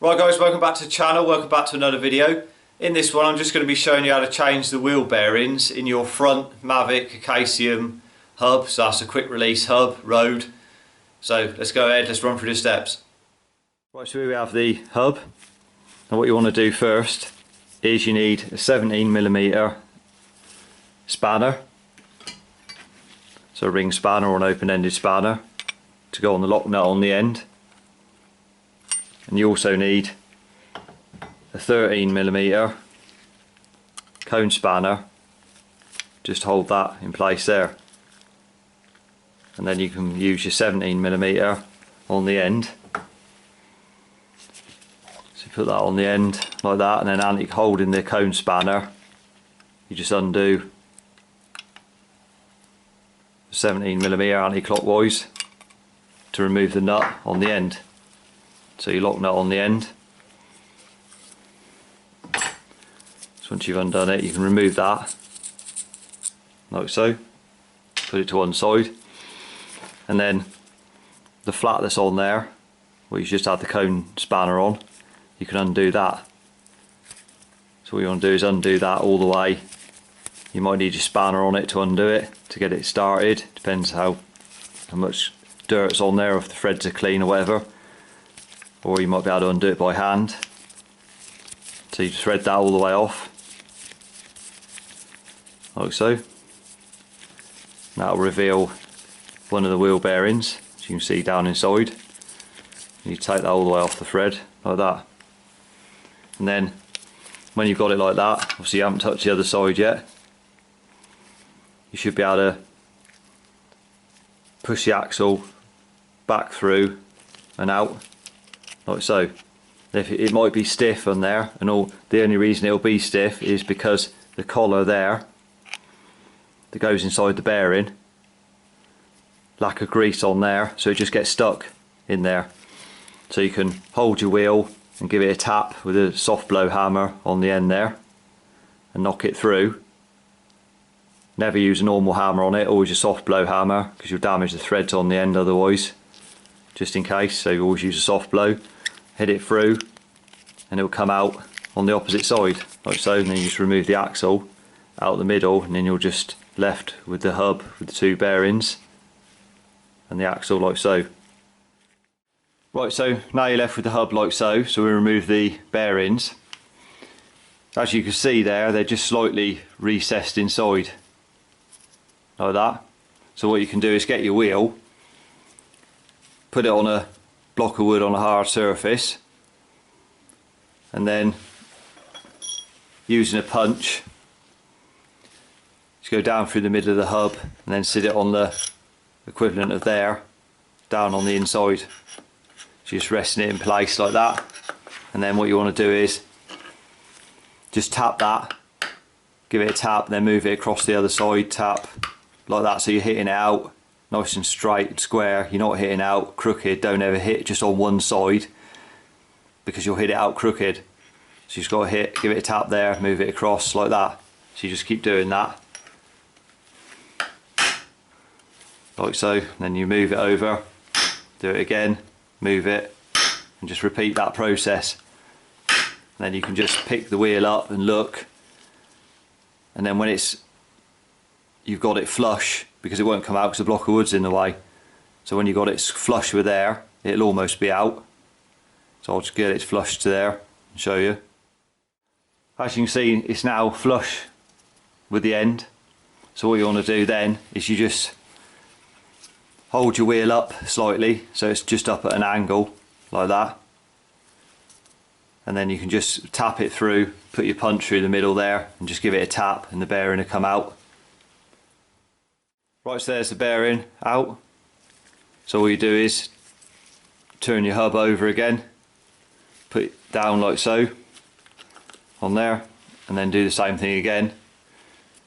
Right guys, welcome back to the channel, welcome back to another video. In this one I'm just going to be showing you how to change the wheel bearings in your front Mavic Aksium hub. So that's a quick release hub, road. So let's go ahead, let's run through the steps. Right, so here we have the hub. Now what you want to do first is you need a 17mm spanner. So a ring spanner or an open-ended spanner to go on the lock nut on the end. And you also need a 13mm cone spanner, just hold that in place there, and then you can use your 17mm on the end. So you put that on the end like that, and then holding the cone spanner you just undo the 17mm anti-clockwise to remove the nut on the end. So you lock nut on the end. So once you've undone it, you can remove that like so, put it to one side, and then the flat that's on there where you just had the cone spanner on, you can undo that. So what you want to do is undo that all the way. You might need your spanner on it to undo it to get it started, depends how much dirt's on there, if the threads are clean or whatever, or you might be able to undo it by hand. So you thread that all the way off like so. That'll reveal one of the wheel bearings, as you can see down inside. You take that all the way off the thread like that, and then when you've got it like that, obviously you haven't touched the other side yet, you should be able to push the axle back through and out like so. If it might be stiff on there, and the only reason it'll be stiff is because the collar there that goes inside the bearing, lack of grease on there, so it just gets stuck in there. So you can hold your wheel and give it a tap with a soft blow hammer on the end there and knock it through. Never use a normal hammer on it, always a soft blow hammer, because you'll damage the threads on the end otherwise, just in case. So you always use a soft blow, hit it through, and it will come out on the opposite side like so, and then you just remove the axle out the middle, and then you're just left with the hub with the two bearings and the axle like so. Right, so now you're left with the hub like so. So we remove the bearings. As you can see there, they're just slightly recessed inside like that. So what you can do is get your wheel, put it on a block of wood on a hard surface, and then using a punch just go down through the middle of the hub and then sit it on the equivalent of there, down on the inside. So just resting it in place like that, and then what you want to do is just tap that, give it a tap, then move it across the other side, tap like that, so you're hitting it out nice and straight and square. You're not hitting out crooked. Don't ever hit just on one side, because you'll hit it out crooked. So you just got to hit, give it a tap there, move it across like that. So you just keep doing that like so, and then you move it over, do it again, move it, and just repeat that process. And then you can just pick the wheel up and look, and then when you've got it flush, because it won't come out because the block of wood's in the way, so when you've got it flush with there, it'll almost be out. So I'll just get it flush to there and show you. As you can see, it's now flush with the end. So what you want to do then is you just hold your wheel up slightly, so it's just up at an angle like that, and then you can just tap it through, put your punch through the middle there, and just give it a tap, and the bearing will come out. Right, so there's the bearing out. So all you do is turn your hub over again, put it down like so on there, and then do the same thing again.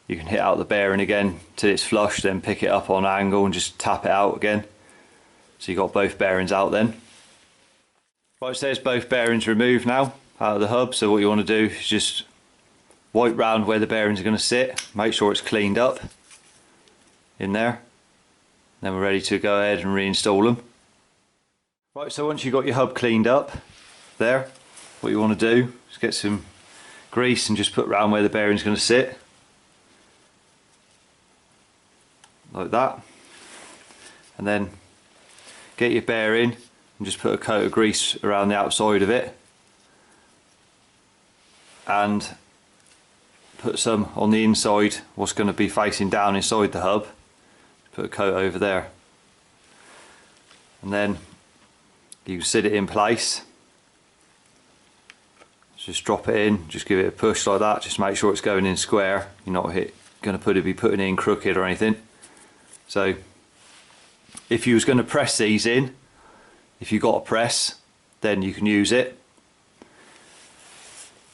You can hit out the bearing again till it's flush, then pick it up on an angle and just tap it out again. So you've got both bearings out then. Right, so there's both bearings removed now out of the hub. So what you want to do is just wipe round where the bearings are going to sit, make sure it's cleaned up in there. Then we're ready to go ahead and reinstall them. Right, so once you've got your hub cleaned up there, what you want to do is get some grease and just put around where the bearing's going to sit, like that, and then get your bearing and just put a coat of grease around the outside of it, and put some on the inside, what's going to be facing down inside the hub. Put a coat over there, and then you sit it in place. Just drop it in, just give it a push like that, just make sure it's going in square. You're not going to be putting it in crooked or anything. So if you was going to press these in, if you got a press, then you can use it.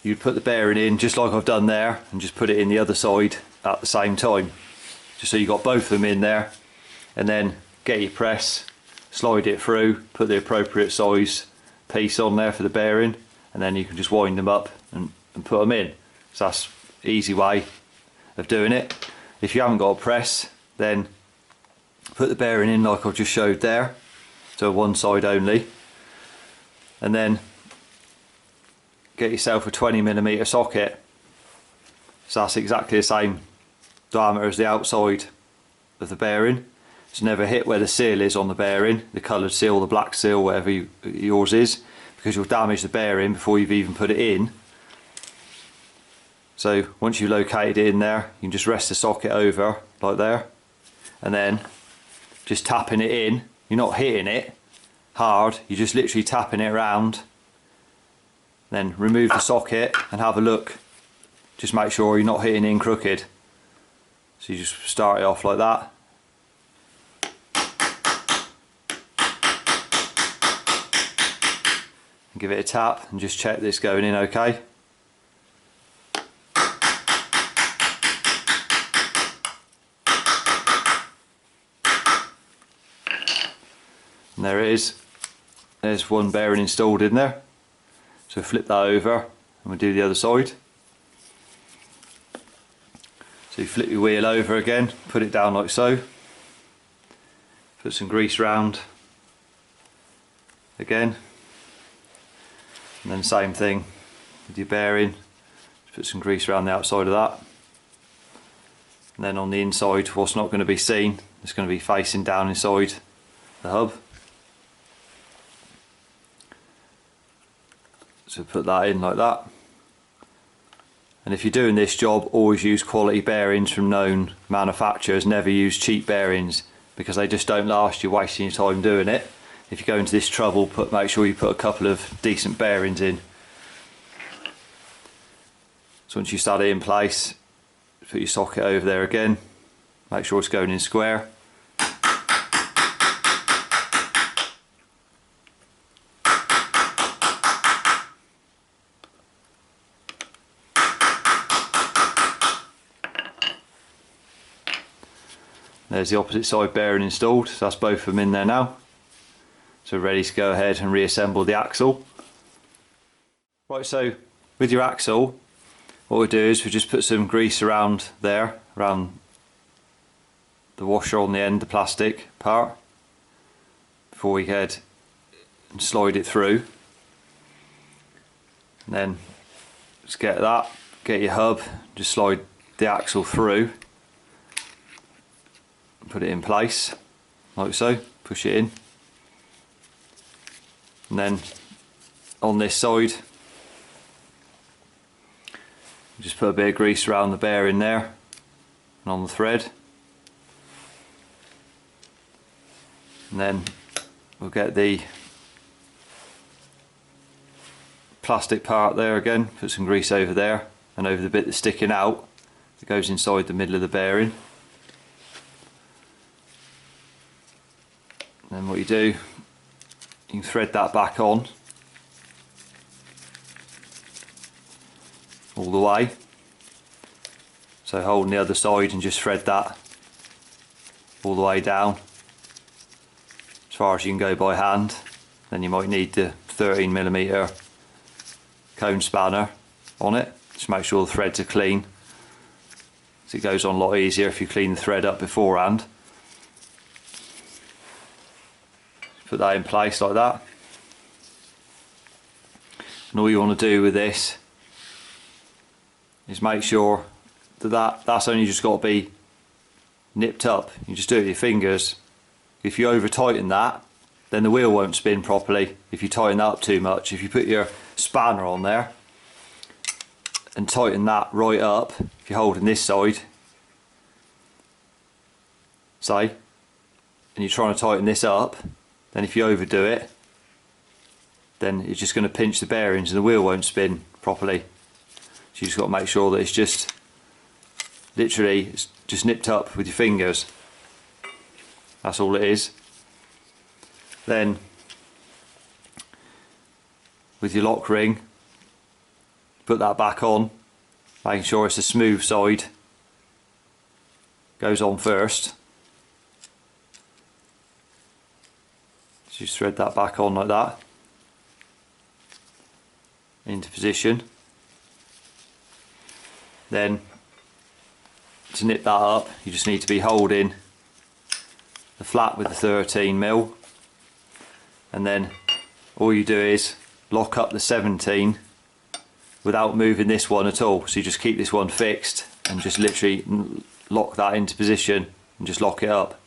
You'd put the bearing in just like I've done there, and just put it in the other side at the same time, just so you got both of them in there, and then get your press, slide it through, put the appropriate size piece on there for the bearing, and then you can just wind them up and put them in. So that's an easy way of doing it. If you haven't got a press, then put the bearing in like I've just showed there, so one side only, and then get yourself a 20mm socket. So that's exactly the same diameter as the outside of the bearing. It's never hit where the seal is on the bearing, the coloured seal, the black seal, whatever yours is, because you'll damage the bearing before you've even put it in. So once you've located it in there, you can just rest the socket over like there, and then just tapping it in. You're not hitting it hard, you're just literally tapping it around. Then remove the socket and have a look. Just make sure you're not hitting in crooked. So you just start it off like that. And give it a tap and just check this going in okay. And there it is. There's one bearing installed in there. So flip that over and we'll do the other side. So you flip your wheel over again, put it down like so. Put some grease round again. And then same thing with your bearing. Just put some grease around the outside of that. And then on the inside, what's not going to be seen, it's going to be facing down inside the hub. So put that in like that. And if you're doing this job, always use quality bearings from known manufacturers. Never use cheap bearings, because they just don't last. You're wasting your time doing it. If you go into this trouble, make sure you put a couple of decent bearings in. So once you start it in place, put your socket over there again. Make sure it's going in square. There's the opposite side bearing installed, so that's both of them in there now. So ready to go ahead and reassemble the axle. Right, so with your axle, what we do is we just put some grease around there, around the washer on the end, the plastic part, before we head and slide it through. And then just get that, get your hub, just slide the axle through. Put it in place like so, push it in, and then on this side just put a bit of grease around the bearing there and on the thread, and then we'll get the plastic part there again, put some grease over there and over the bit that's sticking out that goes inside the middle of the bearing. Then what you do, you can thread that back on all the way. So holding the other side and just thread that all the way down as far as you can go by hand. Then you might need the 13mm cone spanner on it. Just make sure the threads are clean. So it goes on a lot easier if you clean the thread up beforehand. Put that in place like that, And all you want to do with this is make sure that that's only just got to be nipped up. You just do it with your fingers. If you over tighten that, then the wheel won't spin properly if you tighten that up too much. If you put your spanner on there and tighten that right up, if you're holding this side, say, and you're trying to tighten this up, then if you overdo it, then it's just going to pinch the bearings and the wheel won't spin properly. So you just got to make sure that it's just literally it's just nipped up with your fingers. That's all it is. Then with your lock ring, put that back on, making sure it's the smooth side goes on first. So just thread that back on like that into position. Then to nip that up, you just need to be holding the flat with the 13mm, and then all you do is lock up the 17 without moving this one at all. So you just keep this one fixed and just literally lock that into position and just lock it up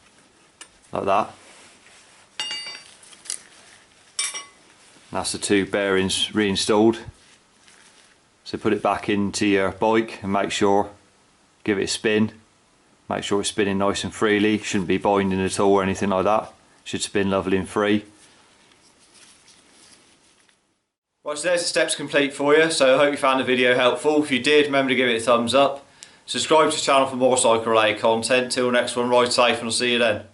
like that. That's the two bearings reinstalled. So put it back into your bike and make sure, give it a spin, make sure it's spinning nice and freely. Shouldn't be binding at all or anything like that. Should spin lovely and free. Right, so there's the steps complete for you. So I hope you found the video helpful. If you did, remember to give it a thumbs up. Subscribe to the channel for more cycle related content. Till next one, ride safe and I'll see you then.